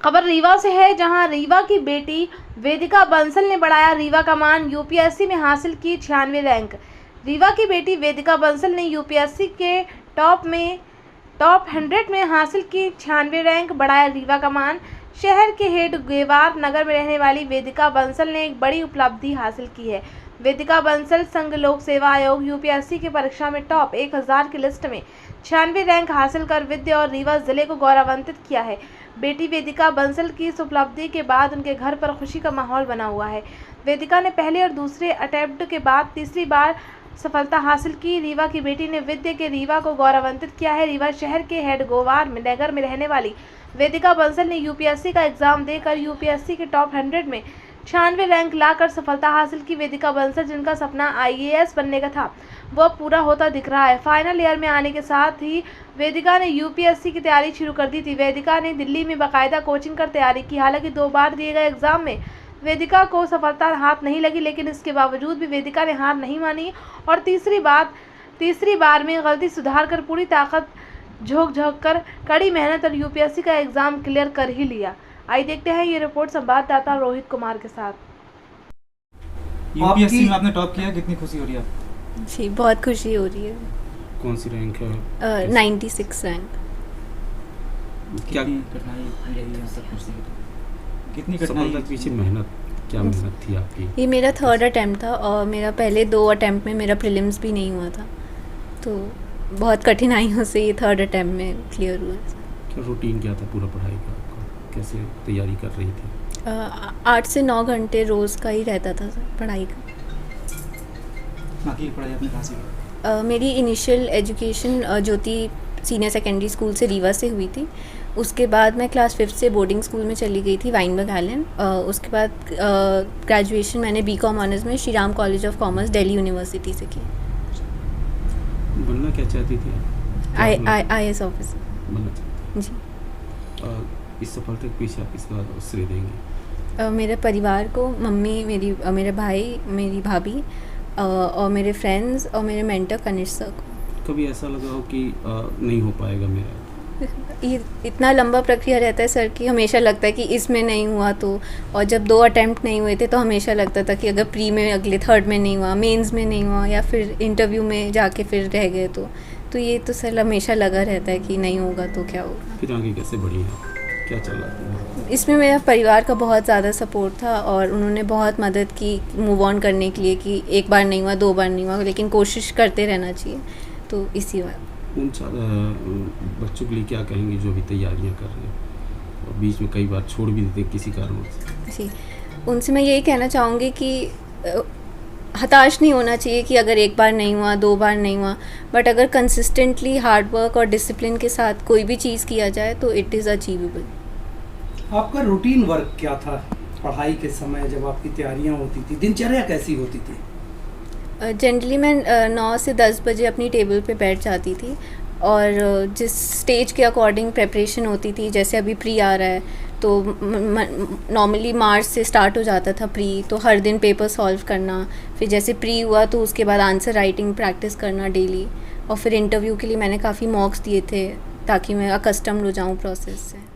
खबर रीवा से है, जहां रीवा की बेटी वेदिका बंसल ने बढ़ाया रीवा का मान। यूपीएससी में हासिल की 96 रैंक। रीवा की बेटी वेदिका बंसल ने यूपीएससी के टॉप 100 में हासिल की 96 रैंक, बढ़ाया रीवा का मान। शहर के हेड गेवार नगर में रहने वाली वेदिका बंसल ने एक बड़ी उपलब्धि हासिल की है। वेदिका बंसल संघ लोक सेवा आयोग यूपीएससी की परीक्षा में टॉप 1000 की लिस्ट में 96 रैंक हासिल कर विद्या और रीवा जिले को गौरवान्वित किया है। बेटी वेदिका बंसल की इस उपलब्धि के बाद उनके घर पर खुशी का माहौल बना हुआ है। वेदिका ने पहले और दूसरे अटेम्प्ट के बाद तीसरी बार सफलता हासिल की। रीवा की बेटी ने विद्या के रीवा को गौरवान्वित किया है। रीवा शहर के हेड गोवार नगर में रहने वाली वेदिका बंसल ने यूपीएससी का एग्जाम देकर यूपीएससी के टॉप 100 में 96 रैंक लाकर सफलता हासिल की। वेदिका बंसल, जिनका सपना आईएएस बनने का था, वो अब पूरा होता दिख रहा है। फाइनल ईयर में आने के साथ ही वेदिका ने यूपीएससी की तैयारी शुरू कर दी थी। वेदिका ने दिल्ली में बाकायदा कोचिंग कर तैयारी की। हालांकि 2 बार दिए गए एग्जाम में वेदिका को सफलता हाथ नहीं लगी, लेकिन इसके बावजूद भी वेदिका ने हार नहीं मानी और तीसरी बार में गलती सुधार कर पूरी ताकत झोंक कर कड़ी मेहनत और यूपीएससी का एग्जाम क्लियर कर ही लिया। आइए देखते हैं ये रिपोर्ट संवाददाता रोहित कुमार के साथ। यूपीएससी में आपने टॉप किया, कितनी खुशी हो रही है? जी, बहुत खुशी हो रही है। कौन सी रैंक है? 96 रैंक। क्या कितनी कठिनाई तक पीछे मेहनत, क्या मेहनत थी आपकी? ये मेरा 3rd अटेम्प्ट था और मेरा पहले 2 अटेम्प्ट में मेरा प्रीलिम्स भी नहीं हुआ था, तो बहुत कठिनाइयों से ये 3rd अटेम्प्ट में क्लियर हुआ। क्या रूटीन क्या था पूरा पढ़ाई का आपका? कैसे तैयारी कर रही थी? 8 से 9 घंटे रोज़ का ही रहता था पढ़ाई का। बाकी पढ़ाई आपने कहाँ से की? मेरी इनिशियल एजुकेशन ज्योति सीनियर सेकेंडरी स्कूल से रीवा से हुई थी। उसके बाद मैं क्लास 5 से बोर्डिंग स्कूल में चली गई थी, वाइनबर्ग आइलैंड। उसके बाद ग्रेजुएशन मैंने बीकॉम ऑनर्स में Shri Ram college of commerce Delhi university से की। बनना क्या चाहती थी? आईएएस ऑफिसर बनना चाहती जी। इस सफलता के पीछे आप किसका श्रेय देंगे? मेरे परिवार को, मम्मी, मेरे भाई, मेरी भाभी और मेरे फ्रेंड्स और मेरे मेंटर कनिष्क सर को। कभी ऐसा लगा हो कि नहीं हो पाएगा मेरा? ये इतना लंबा प्रक्रिया रहता है सर कि हमेशा लगता है कि इसमें नहीं हुआ तो, और जब 2 अटेम्प्ट नहीं हुए थे तो हमेशा लगता था कि अगर प्री में अगले 3rd में नहीं हुआ, मेंस में नहीं हुआ या फिर इंटरव्यू में जाके फिर रह गए तो ये तो सर हमेशा लगा रहता है कि नहीं होगा तो क्या होगा। फिर आगे कैसे बढ़ी है, क्या चल रहा था? इसमें मेरा परिवार का बहुत ज़्यादा सपोर्ट था और उन्होंने बहुत मदद की मूव ऑन करने के लिए कि एक बार नहीं हुआ, 2 बार नहीं हुआ, लेकिन कोशिश करते रहना चाहिए। तो इसी बात उन बच्चों के लिए क्या कहेंगे जो भी तैयारियां कर रहे हैं और बीच में कई बार छोड़ भी देते किसी कारण से? जी, उनसे मैं यही कहना चाहूँगी कि हताश नहीं होना चाहिए कि अगर एक बार नहीं हुआ, 2 बार नहीं हुआ, बट अगर कंसिस्टेंटली हार्ड वर्क और डिसिप्लिन के साथ कोई भी चीज़ किया जाए तो इट इज़ अचीवेबल। आपका रूटीन वर्क क्या था पढ़ाई के समय, जब आपकी तैयारियां होती थी, दिनचर्या कैसी होती थी? जनरली मैं 9 से 10 बजे अपनी टेबल पे बैठ जाती थी और जिस स्टेज के अकॉर्डिंग प्रेपरेशन होती थी, जैसे अभी प्री आ रहा है तो नॉर्मली मार्च से स्टार्ट हो जाता था प्री, तो हर दिन पेपर सॉल्व करना, फिर जैसे प्री हुआ तो उसके बाद आंसर राइटिंग प्रैक्टिस करना डेली, और फिर इंटरव्यू के लिए मैंने काफ़ी मॉक्स दिए थे ताकि मैं अकस्टम्ड हो जाऊँ प्रोसेस से।